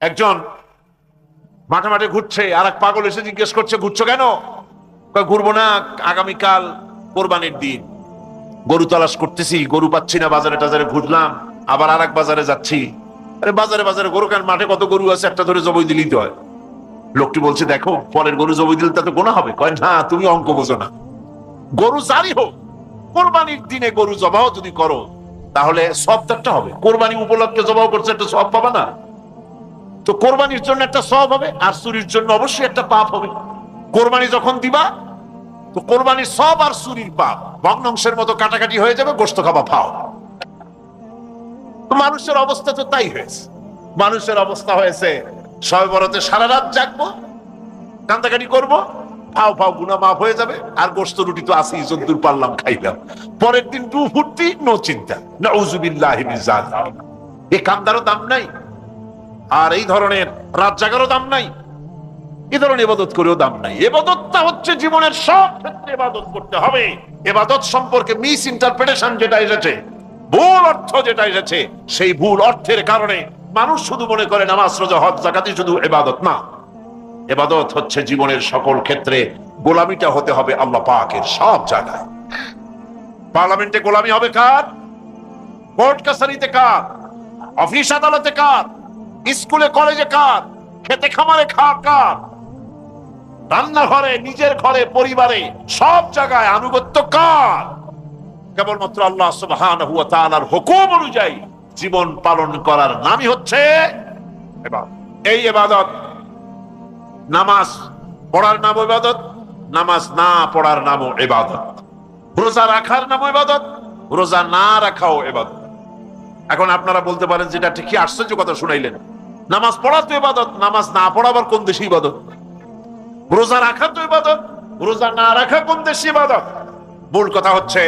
একজন মাঠে মাঠে ঘুরছে, আর এক পাগল এসে জিজ্ঞেস করছে, ঘুরছো কেন? ঘুরবো না, আগামীকাল কোরবানির দিন, গরু তালাশ করতেছি, গরু পাচ্ছি না, বাজারে টাজারে ঘুরলাম, আবার আর এক বাজারে যাচ্ছি। আরে বাজারে বাজারে গরু কেন? মাঠে কত গরু আছে, একটা ধরে জবাই দিলেই তো হয়। লোকটি বলছে, দেখো পরের গরু জবাই দিলে তাতে গোনা হবে। কয় না, তুমি অঙ্ক বোঝো না। গরু জারি হোক, কোরবানির দিনে গরু জবাও যদি করো তাহলে সবটা হবে। কোরবানি উপলক্ষে জবাও করছে, একটা সব পাবা না? তো কোরবানির জন্য একটা সব হবে, আর চুরির জন্য অবশ্যই একটা পাপ হবে। কোরবানি যখন দিবা তো কোরবানির সব আর চুরির পাপ ভগ্নাংশের মতো কাটাকাটি হয়ে যাবে, গোশত খাবা ফাও। তো মানুষের অবস্থা তো তাই হয়েছে। মানুষের অবস্থা হয়েছে শবে বরাতে সারা রাত জাগবো, কান্দাকাটি করবো, ফাও ফাও গুনাহ মাফ হয়ে যাবে, আর গোশত রুটি তো আসি, যদ্দূর পারলাম খাইলাম। পরের দিন টু ফুর্তি, নো চিন্তা। নাউযুবিল্লাহি মিন যালিক। এই কান্দারও দাম নাই, আর এই ধরনের রাত জাগারও দাম নাই, এই ধরনের ইবাদত করেও দাম নাই। ইবাদতটা হচ্ছে জীবনের সব ক্ষেত্রে ইবাদত করতে হবে। ইবাদত সম্পর্কে মিস ইন্টারপ্রিটেশন যেটা এসেছে, ভুল অর্থ যেটা এসেছে, সেই ভুল অর্থের কারণে মানুষ শুধু মনে করে নামাজ রোজা হজ যাকাতই শুধু ইবাদত না। ইবাদত হচ্ছে জীবনের সকল ক্ষেত্রে গোলামিটা হতে হবে আল্লাহ পাকের সব জায়গায়। পার্লামেন্টে গোলামি হবে কার? কোর্ট কাছারিতে কার? অফিস আদালতে কার? স্কুলে কলেজে কার? খেতে খামারে কার? রান্নাঘরে, নিজের ঘরে, পরিবারে, সব জায়গায় আনুগত্য কার? কেবলমাত্র আল্লাহ সুবহানাহু ওয়া তাআলার হুকুম অনুযায়ী জীবন পালন করার নামই হচ্ছে ইবাদত। এই ইবাদত, নামাজ পড়ার নাম ইবাদত, নামাজ না পড়ার নামও ইবাদত। রোজা রাখার নামও ইবাদত, রোজা না রাখাও ইবাদত। এখন আপনারা বলতে পারেন, যেটা ঠিক কি আশ্চর্য কথা শুনাইলেন, নামাজ পড়া তো ইবাদত, নামাজ না পড়া আবার কোন দেশে ইবাদত? রোজা রাখা তো ইবাদত, রোজা না রাখা কোন দেশে ইবাদত? মূল কথা হচ্ছে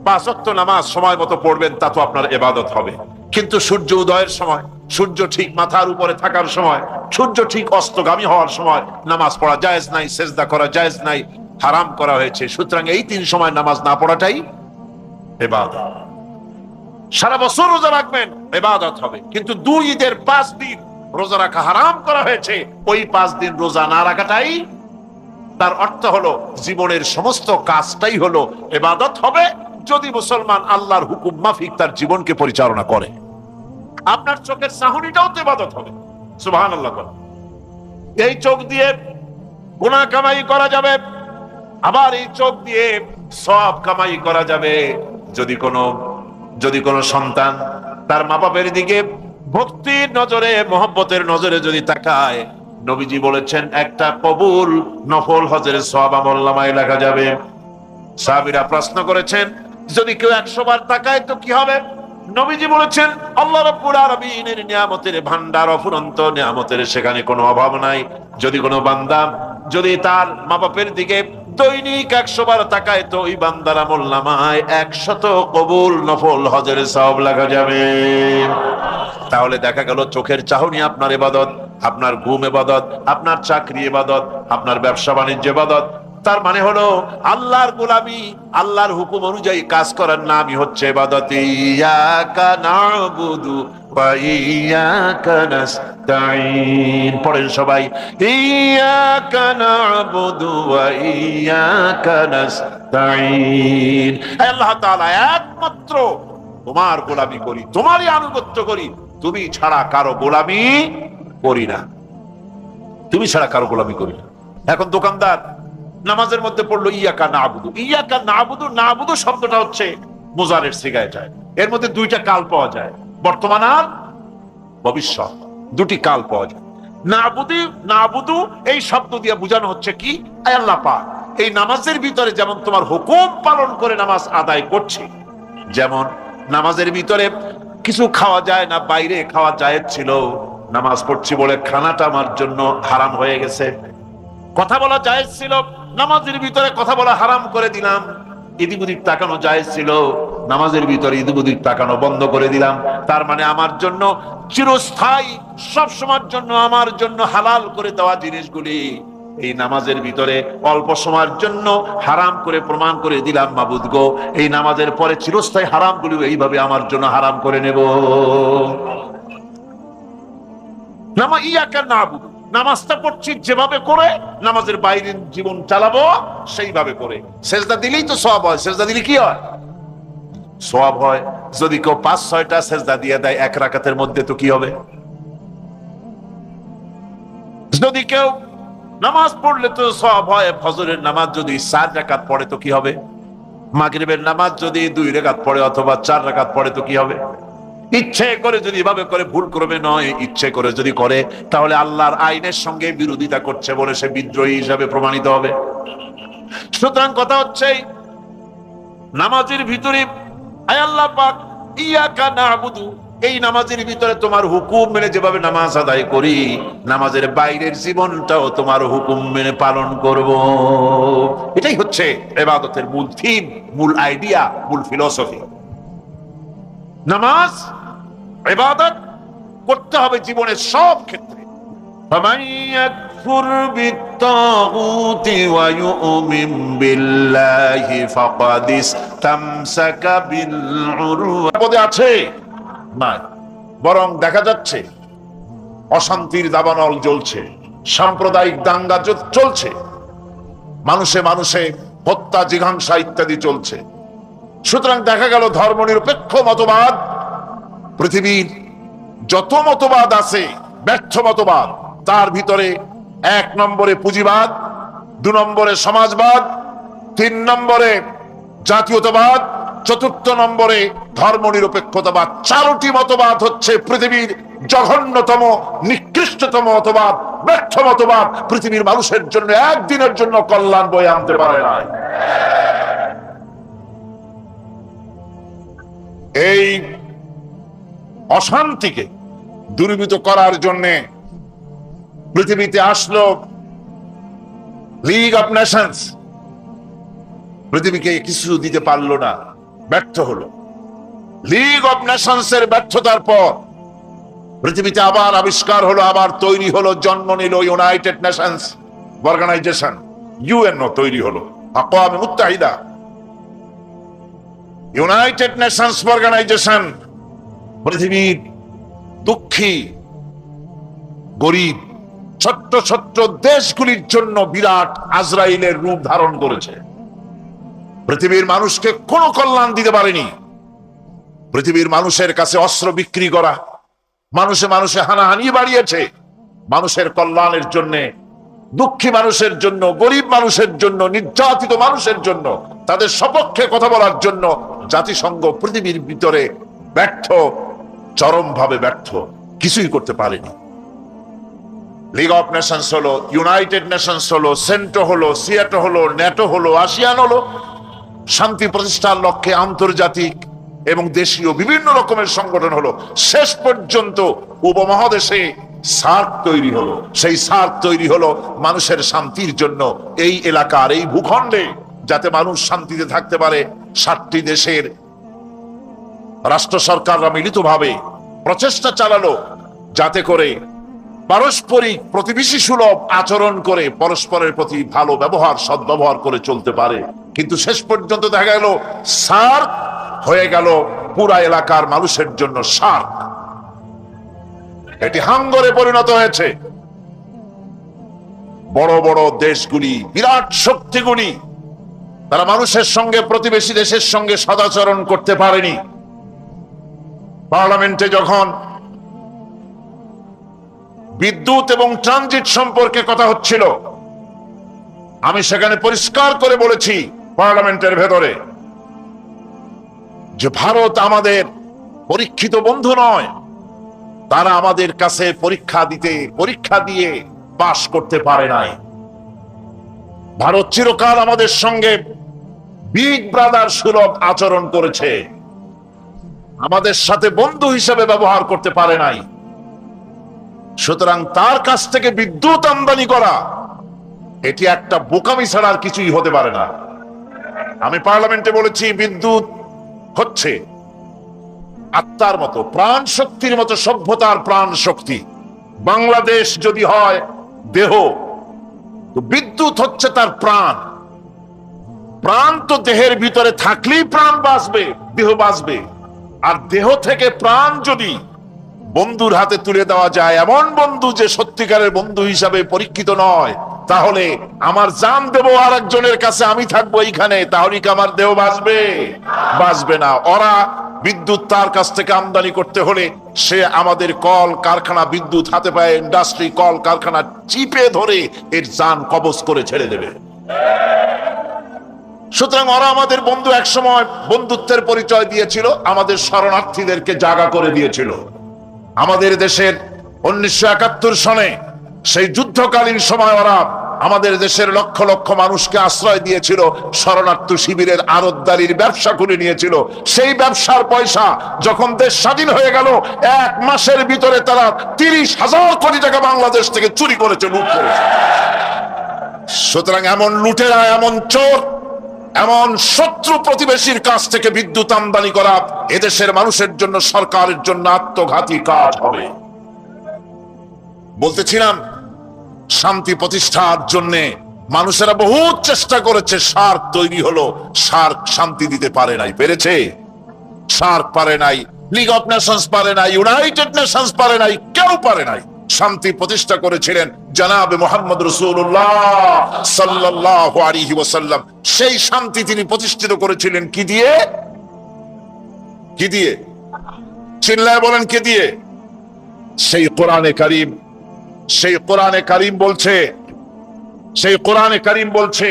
5 ওয়াক্ত নামাজ সময় মতো পড়বেন, তা তো আপনার ইবাদত হবে। কিন্তু সূর্য উদয়ের সময়, সূর্য ঠিক মাথার উপরে থাকার সময়, সূর্য ঠিক অস্তগামী হওয়ার সময় নামাজ পড়া জায়েজ নাই, সেজদা করা জায়েজ নাই, হারাম করা হয়েছে। সুতরাং এই 3 সময় নামাজ না পড়াটাই ইবাদত। সারা বছর রোজা রাখবেন, ইবাদত হবে। কিন্তু 2 ঈদের 5 দিন রোজা রাখা হারাম করা হয়েছে, ওই 5 দিন রোজা না রাখাটাই, তার অর্থ হলো জীবনের সমস্ত কাজটাই হলো ইবাদত হবে, যদি মুসলমান আল্লাহর হুকুম মাফিক তার জীবনকে পরিচালনা করে। আপনার চোখের চাহনিটাও তো ইবাদত হবে। সুবহানাল্লাহ। এই চোখ দিয়ে গুনাহ কামাই করা যাবে, আবার এই চোখ দিয়ে সওয়াব কামাই করা যাবে। যদি কোনো সন্তান তার মা বাবার দিকে ভক্তির নজরে, মহব্বতের নজরে যদি তাকায়, নবীজি বলেছেন একটা কবুল নফল হজের সওয়াব আমলনামায় লেখা যাবে। সাহাবীরা প্রশ্ন করেছেন, যদি কেউ 100 বার তাকায় তো কি হবে? নবীজি বলেছেন, আল্লাহ রাব্বুল আলামিনের নিয়ামতের ভান্ডার অফুরন্ত নিয়ামতের, সেখানে কোনো অভাব নাই। যদি কোনো বান্দা যদি তার মা বাপের দিকে দৈনিক 100 বার তাকায়, তো ওই বান্দার আমলনামায় 100 কবুল নফল হজের সওয়াব লেখা যাবে। তাহলে দেখা গেল চোখের চাহনি আপনার ইবাদত, আপনার ঘুম ইবাদত, আপনার চাকরি ইবাদত, আপনার ব্যবসা বাণিজ্য ইবাদত। তার মানে হলো আল্লাহর গোলামি, আল্লাহর হুকুম অনুযায়ী কাজ করার নামই হচ্ছে ইবাদত। ইয়াকা না'বুদু ওয়া ইয়াকা নাস্তাঈন। পড়েন সবাই, ইয়াকা না'বুদু ওয়া ইয়াকা নাস্তাঈন। আল্লাহ তাআলা একমাত্র তোমার গোলামি করি, তোমারই আনুগত্য করি, তুমি ছাড়া কারো গোলামি করি না, তুমি ছাড়া কারো গোলামি করি না। এখন দোকানদার নামাজের মধ্যে পড়লো ইয়াকা না'বুদু। ইয়াকা না'বুদু, না'বুদু শব্দটা হচ্ছে মুজারের সিগায় যায়। এর মধ্যে 2টা কাল পাওয়া যায়, বর্তমান আর ভবিষ্যৎ, 2টি কাল পাওয়া যায়। না'বুদু এই শব্দ দিয়ে বোঝানো হচ্ছে কি, আল্লাহ পাক এই নামাজের ভিতরে যেমন তোমার হুকুম পালন করে নামাজ আদায় করছি, যেমন নামাজের ভিতরে কিছু খাওয়া যায় না, বাইরে খাওয়া জায়েজ ছিল, নামাজ পড়ছি বলে খানাটা আমার জন্য হারাম হয়ে গেছে। কথা বলা জায়েজ ছিল, নামাজের ভিতরে কথা বলা হারাম করে দিলাম। এদিক ওদিক তাকানো জায়েজ ছিল, নামাজের ভিতরে এদিক ওদিক তাকানো বন্ধ করে দিলাম। তার মানে আমার জন্য চিরস্থায়ী, সব সময়ের জন্য আমার জন্য হালাল করে দেওয়া জিনিসগুলি এই নামাজের ভিতরে অল্প সময়ের জন্য হারাম করে প্রমাণ করে দিলাম। মাবুদ গো, এই নামাজের পরে চিরস্থায়ী হারামগুলি এইভাবে আমার জন্য হারাম করে নেব। ইয়াকা নাবুদু, নামাজটা পড়ছি যেভাবে করে নামাজের বাইরের জীবন চালাবো সেইভাবে করে। সেজদা দিলেই তো সওয়াব হয়। সেজদা দিলে কি হয়? সওয়াব হয়। যদি কেউ 5-6টা সেজদা দিয়ে দেয় এক রাকাতের মধ্যে, তো কি হবে? যদি কেউ নামাজ পড়লে তো সওয়াব হয়। ফজরের নামাজ যদি 4 রাকাত পড়ে তো কি হবে? মাগরিবের নামাজ যদি 2 রাকাত পড়ে অথবা 4 রাকাত পড়ে তো কি হবে? ইচ্ছে করে যদি এভাবে করে, ভুল করবে নয়, ইচ্ছে করে যদি করে, তাহলে আল্লাহর আইনের সঙ্গে বিরোধিতা করছে বলে সে বিদ্রোহী হিসাবে প্রমাণিত হবে। সুতরাং কথা হচ্ছে, নামাজের ভিতরে আয় আল্লাহ পাক ইয়াকা নাবুদু, এই নামাজের ভিতরে তোমার হুকুম মেনে যেভাবে নামাজ আদায় করি, নামাজের বাইরের জীবনটাও তোমার হুকুম মেনে পালন করব। এটাই হচ্ছে ইবাদতের মূল থিম, মূল আইডিয়া, মূল ফিলোসফি। নামাজ ইবাদত করতে হবে জীবনের সব ক্ষেত্রে। ফামান ইয়াকফুর বিত্তাগুতি ওয়া ইউমিন বিল্লাহি ফাকাদ ইসতামসাকা বিল উরওয়াতি আছে না, বরং দেখা যাচ্ছে অশান্তির দাবানল জ্বলছে, সাম্প্রদায়িক দাঙ্গা চলছে, মানুষে মানুষে হত্যা, জিঘাংসা ইত্যাদি চলছে। সুতরাং দেখা গেল ধর্মনিরপেক্ষ মতবাদ, পৃথিবীর যত মতবাদ আছে ব্যর্থ মতবাদ, তার ভিতরে 1 নম্বরে পুঁজিবাদ, 2 নম্বরে সমাজবাদ, 3 নম্বরে জাতীয়তাবাদ, 4র্থ নম্বরে ধর্মনিরপেক্ষতাবাদ। 4টি মতবাদ হচ্ছে পৃথিবীর জঘন্যতম, নিকৃষ্টতম মতবাদ, ব্যর্থ মতবাদ। পৃথিবীর মানুষের জন্য একদিনের জন্য কল্যাণ বয়ে আনতে পারে না। এই অশান্তিকে দূরীভূত করার জন্য পৃথিবীতে আসলো লিগ অফ নেশনস। পৃথিবীকে কিছু দিতে পারলো না, ব্যর্থ হলো। লিগ অফ নেশনস এর ব্যর্থতার পর পৃথিবীতে আবার আবিষ্কার হলো, আবার তৈরি হলো, জন্ম নিল ইউনাইটেড নেশনস অর্গানাইজেশন, ইউএনও তৈরি হলো, আকওয়ামে মুত্তাহিদা। ইউনাইটেড নেশনস অর্গানাইজেশন পৃথিবীর দুঃখী, গরিব, ছোট্ট ছোট্ট দেশগুলির জন্য বিরাট আজরাইলের রূপ ধারণ করেছে। পৃথিবীর মানুষকে কোনো কল্যাণ দিতে পারেনি। পৃথিবীর মানুষের কাছে অস্ত্র বিক্রি করা, মানুষে মানুষে হানাহানি বাড়িয়েছে। মানুষের কল্যাণের জন্য, দুঃখী মানুষের জন্য, গরিব মানুষের জন্য, নির্যাতিত মানুষের জন্য, তাদের সপক্ষে কথা বলার জন্য জাতিসংঘ পৃথিবীর ভিতরে ব্যর্থ, চরমভাবে ব্যর্থ, কিছুই করতে পারেনি। লিগ অফ নেশনস হলো, ইউনাইটেড নেশনস হলো, সেন্টো হলো, সিয়াটো হলো, ন্যাটো হলো, আসিয়ান হলো, শান্তি প্রতিষ্ঠার লক্ষ্যে আন্তর্জাতিক এবং দেশীয় বিভিন্ন রকমের সংগঠন হলো। শেষ পর্যন্ত উপমহাদেশে সার্ক তৈরি হলো। সেই সার্ক তৈরি হলো মানুষের শান্তির জন্য, এই এলাকার, এই ভূখণ্ডে যাতে মানুষ শান্তিতে থাকতে পারে। 7টি দেশের রাষ্ট্র সরকাররা মিলিতভাবে প্রচেষ্টা চালালো যাতে করে পারস্পরিক প্রতিবেশী সুলভ আচরণ করে পরস্পরের প্রতি ভালো ব্যবহার, সদ্ব্যবহার করে চলতে পারে। কিন্তু শেষ পর্যন্ত দেখা গেল সার্ক হয়ে গেল পুরা এলাকার মানুষের জন্য সার্ক। এটি হাঙ্গরে পরিণত হয়েছে। বড় বড় দেশগুলি, বিরাট শক্তিগুলি, তারা মানুষের সঙ্গে, প্রতিবেশী দেশের সঙ্গে সদাচরণ করতে পারেনি। পার্লামেন্টে যখন বিদ্যুৎ এবং ট্রানজিট সম্পর্কে কথা হচ্ছিল, আমি সেখানে পরিষ্কার করে বলেছি পার্লামেন্টের ভেতরে যে ভারত আমাদের পরীক্ষিত বন্ধু নয়। তারা আমাদের কাছে পরীক্ষা দিয়ে পাশ করতে পারে নাই। ভারত চিরকাল আমাদের সঙ্গে বিগ ব্রাদার সুলভ আচরণ করেছে, আমাদের সাথে বন্ধু হিসেবে ব্যবহার করতে পারে নাই। সুতরাং তার কাছ থেকে বিদ্যুৎ আমদানি করা এটি একটা বোকামি ছাড়া আর কিছুই হতে পারে না। আমি পার্লামেন্টে বলেছি, বিদ্যুৎ হচ্ছে আত্মার মতো, প্রাণ শক্তির মতো, সভ্যতার প্রাণ শক্তি। বাংলাদেশ যদি হয় দেহ, তো বিদ্যুৎ হচ্ছে তার প্রাণ। প্রাণ তো দেহের ভিতরে থাকলেই প্রাণ বাঁচবে, দেহ বাঁচবে। আর দেহ থেকে প্রাণ যদি বন্ধুর হাতে তুলে দেওয়া যায়, এমন বন্ধু যে সত্যিকারের বন্ধু হিসাবে পরীক্ষিত নয়, তাহলে আমার জান দেব আর একজনের কাছে, আমি থাকবো এইখানে, তাহলে কি আমার দেহ বাঁচবে? বাঁচবে না। ওরা বিদ্যুৎ তার কাছ থেকে আমদানি করতে হলে সে আমাদের কল কারখানা, বিদ্যুৎ হাতে পায়ে ইন্ডাস্ট্রি, কল কারখানা চিপে ধরে এর জান কবজ করে ছেড়ে দেবে। সুতরাং ওরা আমাদের বন্ধু, এক সময় বন্ধুত্বের পরিচয় দিয়েছিল, আমাদের শরণার্থীদেরকে জায়গা করে দিয়েছিল। আমাদের দেশের 1971 সনে সেই যুদ্ধকালীন সময় ওরা আমাদের দেশের লক্ষ লক্ষ মানুষকে আশ্রয় দিয়েছিল, শরণার্থী শিবিরের আড়তদারির ব্যবসা করে নিয়েছিল। সেই ব্যবসার পয়সা যখন দেশ স্বাধীন হয়ে গেল, 1 মাসের ভিতরে তারা 30,000 কোটি টাকা বাংলাদেশ থেকে চুরি করেছে, লুট করেছে। সুতরাং এমন লুটেরা, এমন চোর, এমন শত্রু প্রতিবেশীর কাছ থেকে বিদ্যুৎ আমদানি করা এদেশের মানুষের জন্য, সরকারের জন্য আত্মঘাতী কাজ হবে। বলতেছিলাম, শান্তি প্রতিষ্ঠার জন্য মানুষেরা বহুত চেষ্টা করেছে, সার্ক তৈরি হলো, সার্ক শান্তি দিতে পারে নাই। পেরেছে? সার্ক পারে নাই, লিগ অফ নেশনস পারে নাই, ইউনাইটেড নেশনস পারে নাই, কেউ পারে নাই। শান্তি প্রতিষ্ঠা করেছিলেন জনাবে মুহাম্মদ রাসূলুল্লাহ সাল্লাল্লাহু আলাইহি ওয়াসাল্লাম। সেই শান্তি তিনি প্রতিষ্ঠিত করেছিলেন কি দিয়ে? কি দিয়ে? চিল্লায় বলেন, কে দিয়ে? সেই কোরআনে কারীম, সেই কোরআনে কারীম বলছে, সেই কোরআনে কারীম বলছে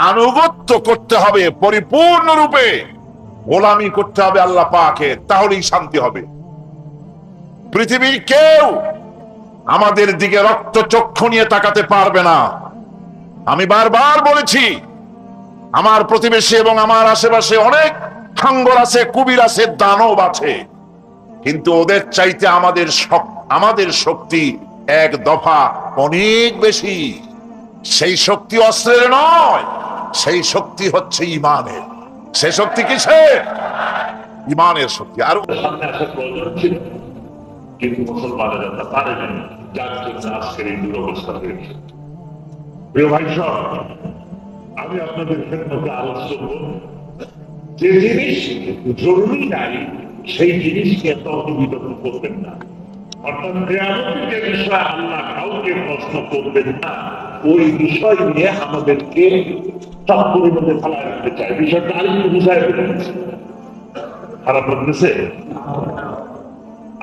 আনুগত্য করতে হবে পরিপূর্ণরূপে, গোলামি করতে হবে আল্লাহ পাকের, তাহলেই শান্তি হবে। পৃথিবীর কেউ আমাদের দিকে রক্ত চক্ষু নিয়ে তাকাতে পারবে না। আমি বারবার বলেছি, আমার প্রতিবেশী এবং আমার আশেপাশে অনেক খাঙ্গর আছে, কুবির আছে, দানব আছে, কিন্তু ওদের চাইতে আমাদের শক্তি এক দফা অনেক বেশি। সেই শক্তি অস্ত্রের নয়, সেই শক্তি হচ্ছে ইমানের। সেই শক্তি কিসের? ইমানের শক্তি। আর সামনে আসা প্রয়োজন ছিল, কিন্তু মুসলমানেরা তা পারেনি, যার জন্য আজকের এই দুরবস্থা হয়েছে। প্রিয় ভাই সব, আমি আপনাদের ক্ষেত্রে আলোচনা করব, যে জিনিস জরুরি নাই সেই জিনিসকে এত বিতর্ক করবেন না। অর্থাৎ কিয়ামতের যে বিষয় আল্লাহ কাউকে প্রশ্ন করবেন না, ওই বিষয় নিয়ে আমাদেরকে চক্করের মধ্যে ফেলায় রাখতে চায়। বিষয়টা আরেকটু বুঝায় বলুন, খারাপ লাগতেছে?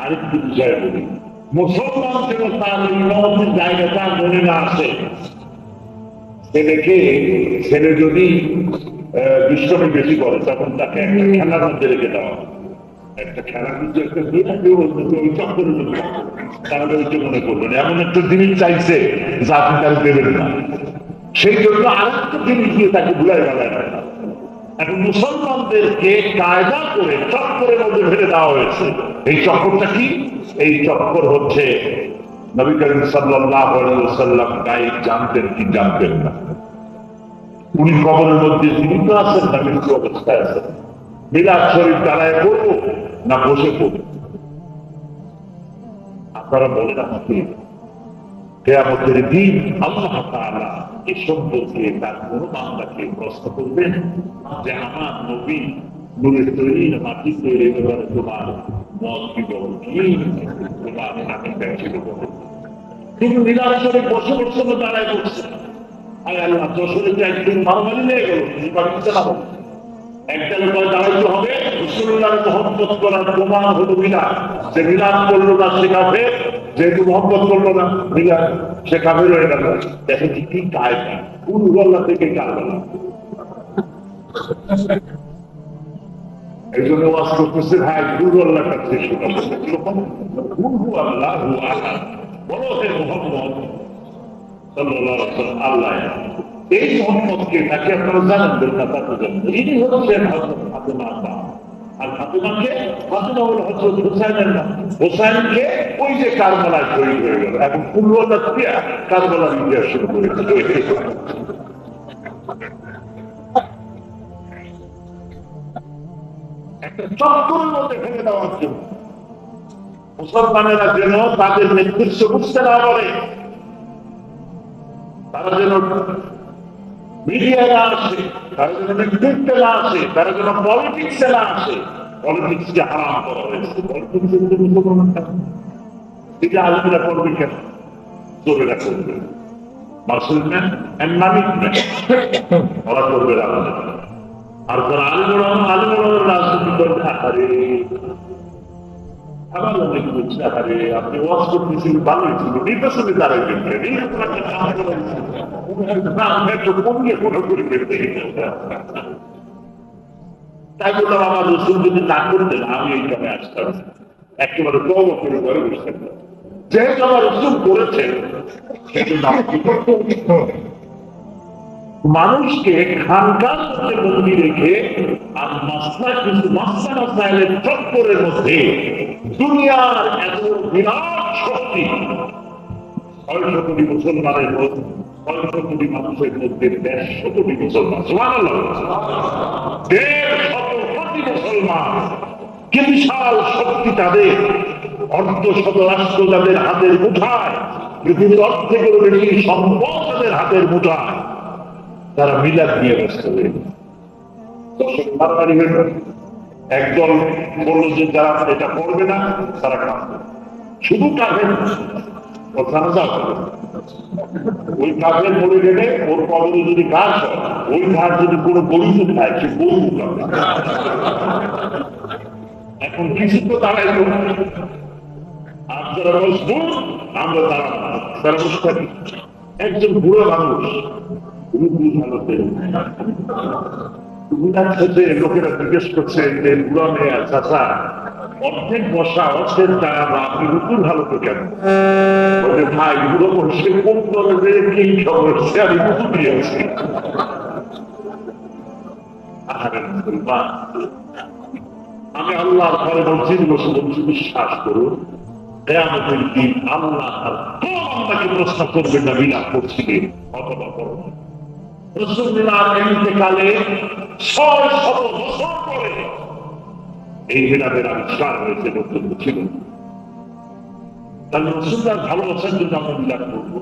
আরেকটু বুঝায় বলি, মুসলমান যেন তার ইমামতির জায়গাটা মনে না আসে। ছেলে যদি দুষ্টমি বেশি করে, তখন তাকে একটা খেলার মধ্যে রেখে দেওয়া, একটা খেলার মধ্যে একটা দিয়ে থাকে, ওই চক্করের মধ্যে তাহলে ওইটা মনে করবেন এমন একটা জিনিস চাইছে যা আপনি তার দেবেন না, সেই জন্য আরেকটা জিনিস দিয়ে তাকে ভুলাই বেলায় রাখা। এখন মুসলমানদেরকে কায়দা করে চক্করের মধ্যে ফেলে দেওয়া হয়েছে। এই চক্করটা কি? এই চক্কর হচ্ছে নবী করিম সাল্লাল্লাহু আলাইহি ওয়াসাল্লাম গায়েব জানতেন কি জানতেন না? উনি কবরের মধ্যে জীবিত আছেন না মৃত্যু অবস্থায় আছেন? মিলাদ শরীফ দাঁড়ায় পড়বো না বসে পড়বো? আপনারা বলেন আমাকে, কিয়ামতের দিন আল্লাহ তাআলা এই সম্পর্কে তার কোন বান্দাকে প্রশ্ন করবেন যে আমার নবী নূরের তৈরি মাটি তৈরি ব্যাপারে তোমার মত কি বলো, কি তোমার আমি দেখছিল বলো? কিন্তু মিলাদ শরীফ বসে বসে দাঁড়ায় পড়ছে, আর আল্লাহ যশোরে একদিন মারামারি নিয়ে গেল, একটা লোক দাঁড়াইতে হবে। রাসূলুল্লাহ মুহাম্মদ করার প্রমাণ হলো মিলাদ। যে মিলাদ করলো না সে কাফের, যেহেতু মুহাম্মদ করলো না মিলাদ, সে কাফের হয়ে গেল। দেখেন কি কায়দা, কোন গল্লা থেকে কারবালা। এই জন্য ওয়াজ করতেছে, ভাই দুর্গল্লার কাছে আল্লাহু আহাদ, বলো হে মুহাম্মদ সাল্লাল্লাহু আলাইহি ওয়াসাল্লাম আল্লাহ। এই মোহাম্মদকে তাকে আপনারা জানেন, ইনি হচ্ছেন হযরত ফাতেমা। আর ফাতেমাকে, ফাতেমা হলো হযরত হুসাইনের নাম। হুসাইনকে ওই যে কারবালায় শহীদ হয়ে গেল। এখন কুলওয়ালা থেকে কারবালার ইতিহাস শুরু করেছে। একটা চক্করের মধ্যে ফেলে দেওয়ার জন্য মুসলমানেরা যেন তাদের নেতৃত্ব বুঝতে না পারে, তারা যেন মিডিয়ায় না আসে, তারা যেন নেতৃত্বে না আসে, তারা যেন পলিটিক্সে না আসে, পলিটিক্সকে হারাম করা হয়েছে। পলিটিক্সের মুসলমান এটা আলমীরা করবে কেন? চোরেরা করবে, মাসুলম্যান এন্ড মালিকম্যান ওরা করবে রাজনীতি। আর যারা আলিমুল রাজনীতি করবে, আরে আমার অনেক বলছে, আরে আপনি ওয়াজ করতেছেন ভালোই ছিল, নির্বাচনে দাঁড়াইবেন তাই বললাম আমার রসুল যদি না করতেন আমি এইখানে আসতাম, একেবারে তওবা করে ঘরে বসে থাকতাম। যেহেতু আমার রসুল করেছেন মানুষকে খানকার মধ্যে বন্দী রেখে আর কিছু মাসাইলের চক্করের মধ্যে দুনিয়ার এত বিরাট শক্তি 600 কোটি মুসলমানের মধ্যে 600 কোটি মানুষের মধ্যে 150 কোটি মুসলমান, সুবহানাল্লাহ, 150 কোটি মুসলমান, কি বিশাল শক্তি তাদের, অর্ধশত রাষ্ট্র যাদের হাতের মুঠায়, পৃথিবীর অর্ধেকেরও বেশি সম্পদ তাদের হাতের মুঠায়, তারা মিলাদ নিয়ে ব্যস্ত হয়ে মারামারি হয়ে একদল বললো যে যারা এটা করবে না তারা কাঁদবে, শুধু কাঁদবেন ওই কাঁধের মরে গেলে ওর কবরে যদি ঘাস হয়, ওই ঘাস যদি কোনো গরু খায় সে গরু কাঁদবে। এখন কিছু তো দাঁড়াই আর যারা মজবুত আমরা তারা বসে থাকি। একজন বুড়ো মানুষ লোকেরা জিজ্ঞেস করছে যে বুড়া মেয়ে চাচা অর্ধেক বসা অর্ধেক দাঁড়ানো আপনি রুকুর ভালো তো কেন? ভাই বুড়ো বসে কোন ধরনের কি খবর সে আমি রুকু দিয়েছি। আমি আল্লাহর ঘরে মসজিদ বসে বলছি বিশ্বাস করুন কিয়ামতের দিন আল্লাহ আপনাকে প্রশ্ন করবেন না বিনা করছি অথবা করো না। রাসূলুল্লাহ ইন্তেকালে 600 বছর পরে এই বিরাদের আবিষ্কার হয়েছে, বক্তব্য ছিল। তাহলে রাসূলুল্লাহ ভালোবাসার জন্য আমরা বিলাপ করবো।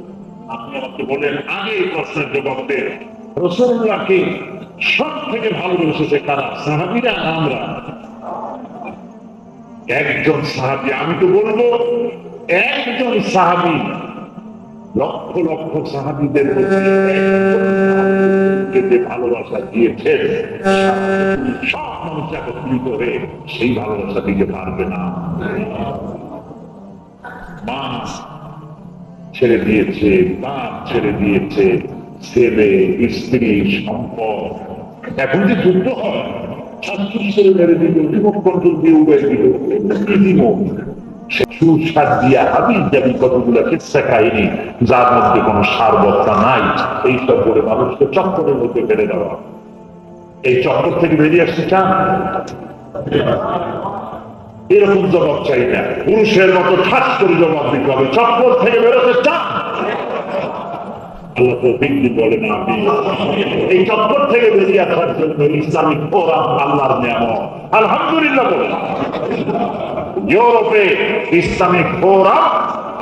আপনি আমাকে বলেন আগে এই প্রশ্নের জবাব দেন, রাসূলুল্লাহকে সব থেকে ভালোবেসেছে কারা? সাহাবীরা না আমরা? একজন সাহাবী, আমি তো বলবো একজন সাহাবী লক্ষ লক্ষ সাহাবীদের মধ্যে ভালোবাসা দিয়েছেন, সব মানুষ একত্রিত হয়ে সেই ভালোবাসা দিতে পারবে না। মা ছেড়ে দিয়েছে, বাপ ছেড়ে দিয়েছে, ছেলে স্ত্রী সম্পদ, এখন যে যুদ্ধ হয় ছেলে মেরে দিল, যুবক কন্ট্রোল দিয়ে উড়াই দিল, সুস্বাদ দিয়া হাবিজ যাবি কতগুলা কিচ্ছা কাহিনী যার মধ্যে কোনো সারবত্তা নাই, এইসব করে মানুষকে চক্করের মধ্যে ফেলে দেওয়া। এই চক্কর থেকে বেরিয়ে আসতে চান? এরকম জবাব চাই না, পুরুষের মতো ঠাস করে জবাব দিতে হবে। চক্কর থেকে বেরোতে চান? আল্লাহ তো বিক্রি বলে না। এই চক্কর থেকে বেরিয়ে আসার জন্য ইসলামিক ফোরাম আল্লাহর নিয়ামত, আলহামদুলিল্লাহ বলে। ইউরোপে ইসলামিক ফোরাম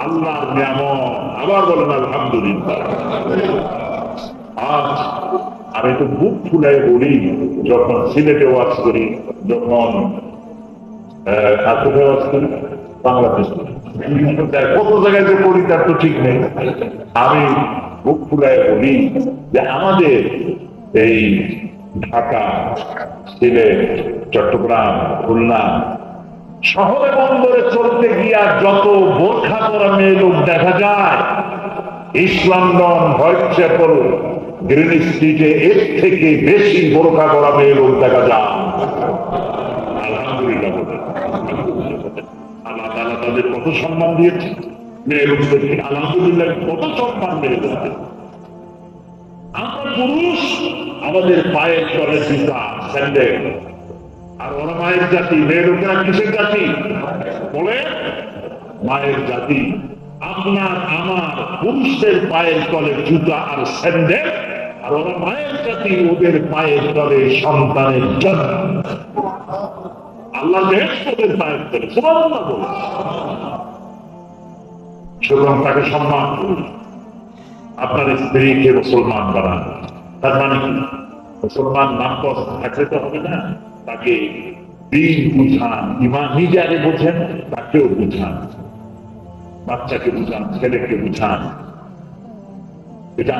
আল্লাহর নিয়ামত, আবার বলেন আলহামদুলিল্লাহ। আজ আমি তো বুক ফুলাই বলি যখন সিলেটে ওয়াজ করি, যখন কোথায় ওয়াজ করি, বাংলাদেশ কত জায়গায় যে করি তার তো ঠিক নেই। আমি বুক ফুলাই বলি যে আমাদের এই ঢাকা, সিলেট, চট্টগ্রাম, খুলনা শহরে বন্দরে চলতে গিয়া যত বোরখা করা মেয়ে লোক দেখা যায়, East London, Whitechapel, Green স্ট্রিটে এর থেকে বেশি বোরখা করা মেয়ে লোক দেখা যায়। আলহামদুলিল্লাহ বলে আল্লাহ তাআলা তাদের কত সম্মান দিয়েছে মেয়ে লোকদেরকে, আলহামদুলিল্লাহ কত সম্মান দিয়েছে। আমরা পুরুষ আমাদের পায়ের তলে জুতা, স্যান্ডেল, আর ওরা মায়ের জাতি, মেয়ে লোকেরা কিসের জাতি বলে? মায়ের জাতি। আপনার আমার পুরুষদের পায়ের তলে জুতা আর স্যান্ডেল, আর ওরা মায়ের জাতি, ওদের পায়ের তলে সন্তানের জন্ম। আল্লাহ ওদের পায়ের তলে, সুবহানাল্লাহ বলে। সুতরাং তাকে সম্মান করুন। আপনার স্ত্রীকে মুসলমান বানান, তার মানে কি? মুসলমান নাম থাকলে তো হবে না, তাকে দিন বুঝান, ইমান নিজে আগে বোঝেন, তাকেও বুঝান, বাচ্চাকে বুঝান, ছেলেকে বুঝান। এটা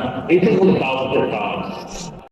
হলো দাওয়াতের কাজ।